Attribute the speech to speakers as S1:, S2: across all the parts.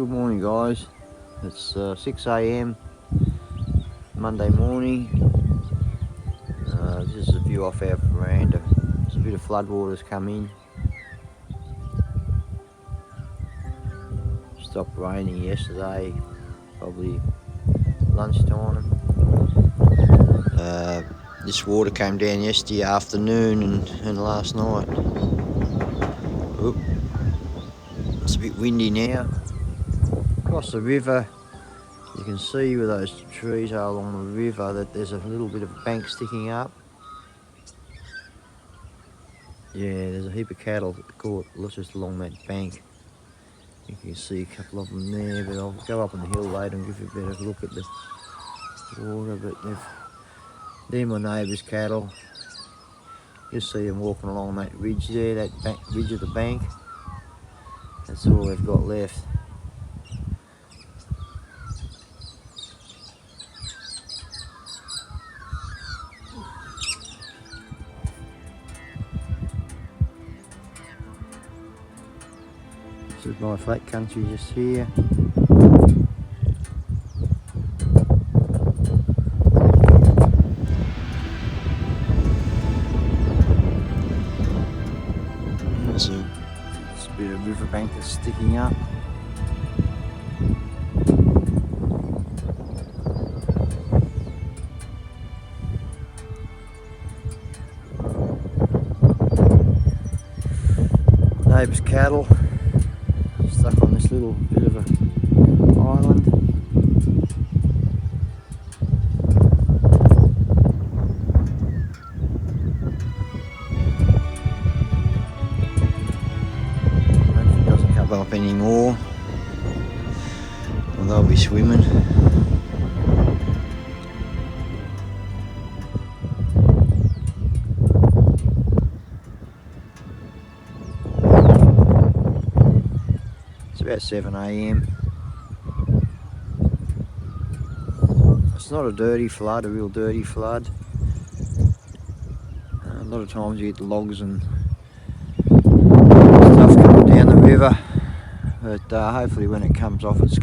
S1: Good morning, guys. It's 6 a.m. Monday morning. This is a view off our veranda. There's a bit of floodwaters come in. Stopped raining yesterday, probably lunchtime. This water came down yesterday afternoon and last night. Oop. It's a bit windy now. Across the river, you can see where those trees are along the river that there's a little bit of a bank sticking up. Yeah, there's a heap of cattle caught just along that bank. You can see a couple of them there, but I'll go up on the hill later and give you a better look at the water. But they're my neighbour's cattle. You'll see them walking along that ridge there, that ridge of the bank. That's all they've got left. This is my flat country just here. There's a bit of riverbank that's sticking up. Neighbour's cattle stuck on this little bit of a island. Hopefully it doesn't come up anymore, or they'll be swimming. About 7 a.m. It's not a dirty flood, a real dirty flood. A lot of times you get logs and stuff coming down the river, but hopefully when it comes off clean.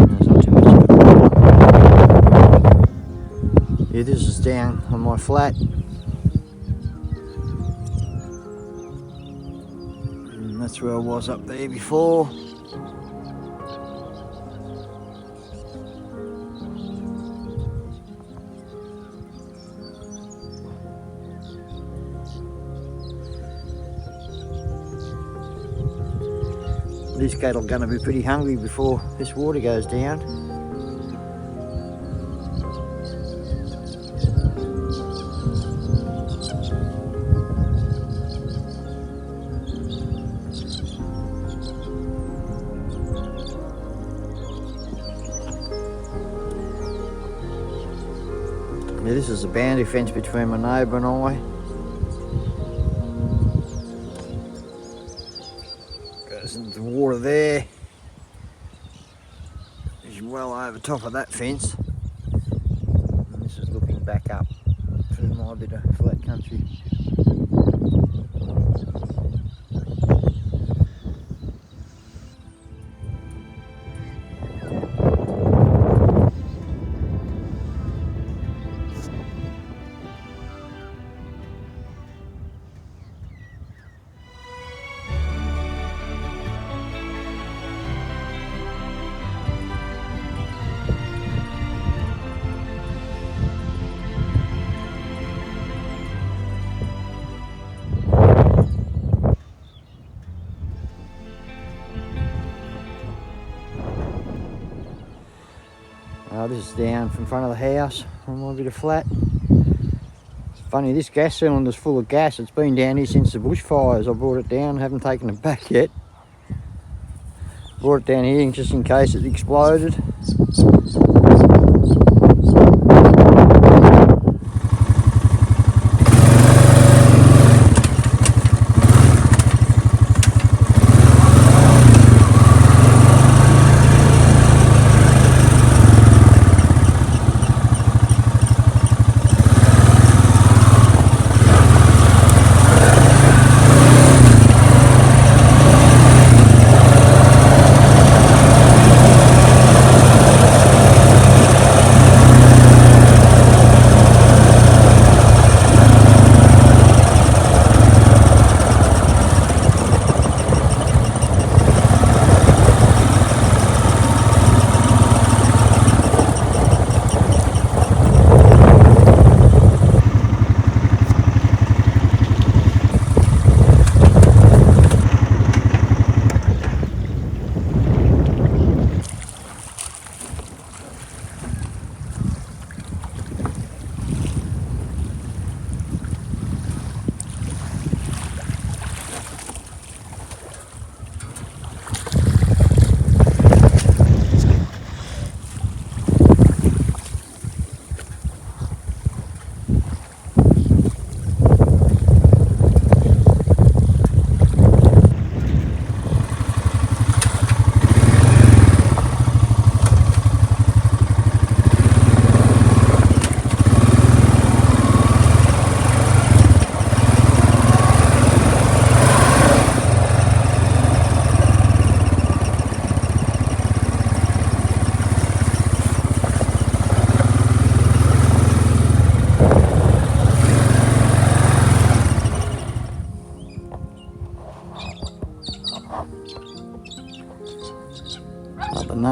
S1: There's not too much of it. Yeah, this is down on my flat. And that's where I was up there before. These cattle are going to be pretty hungry before this water goes down. Yeah, this is a boundary fence between my neighbour and I. The water there is well over top of that fence, and this is looking back up through my bit of flat country. This is down from front of the house on my bit of flat. It's funny, this gas cylinder's full of gas. It's been down here since the bushfires. I brought it down, haven't taken it back yet. Brought it down here just in case it exploded.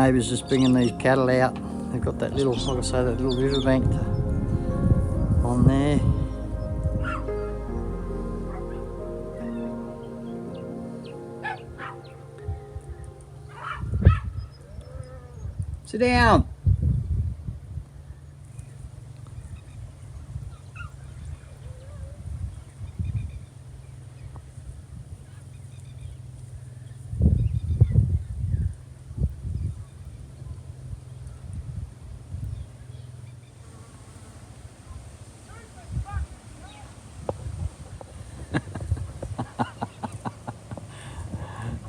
S1: neighbours just bringing these cattle out. They've got that little, like I say, that little riverbank on there. Sit down.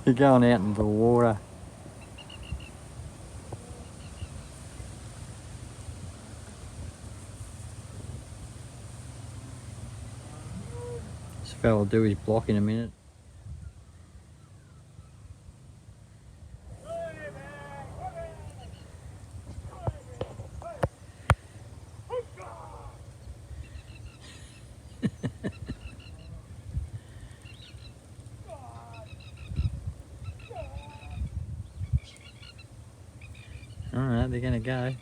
S1: You're going out into the water. This fella will do his block in a minute. Alright, they're gonna go.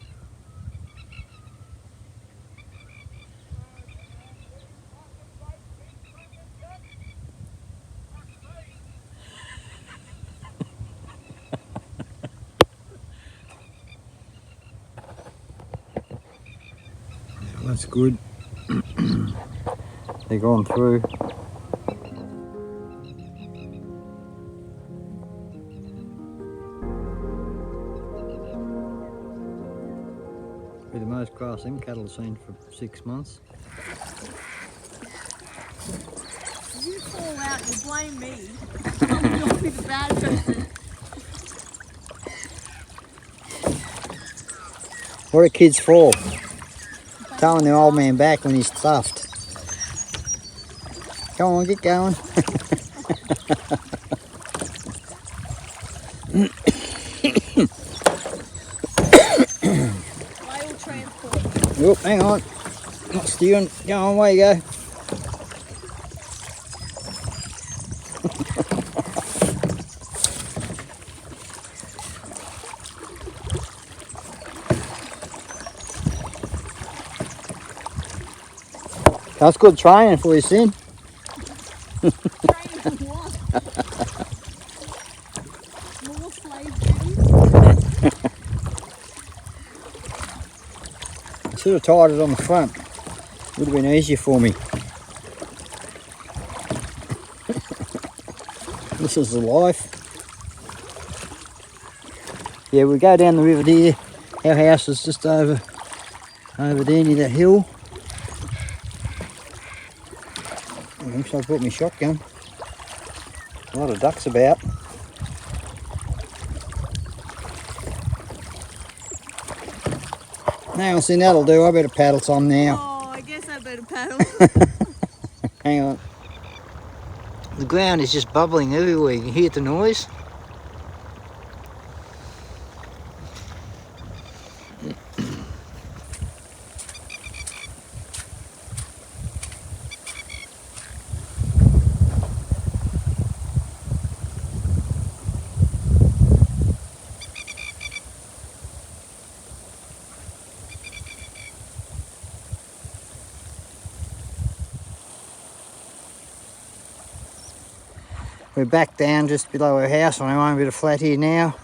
S1: That's good. They're going through. Be the most grass them cattle have seen for 6 months.
S2: If you fall out, you blame me. I'll be the bad person.
S1: What do kids for? Towing the old man back when he's stuffed. Come on, get going.
S2: Rail transport.
S1: Oh, hang on. Not steering. Go on, away you go. That's good training for you, Sin.
S2: Training for what? More slave duties?
S1: I should have tied it on the front. Would have been easier for me. This is the life. Yeah, we go down the river there. Our house is just over there near that hill. So I brought my shotgun. A lot of ducks about. Hang on, see, that'll do. I better paddle some now.
S2: Oh, I guess I better paddle.
S1: Hang on. The ground is just bubbling everywhere. You can hear the noise. We're back down just below our house on our own bit of flat here now.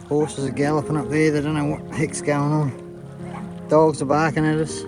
S1: Horses are galloping up there, they don't know what the heck's going on. Dogs are barking at us.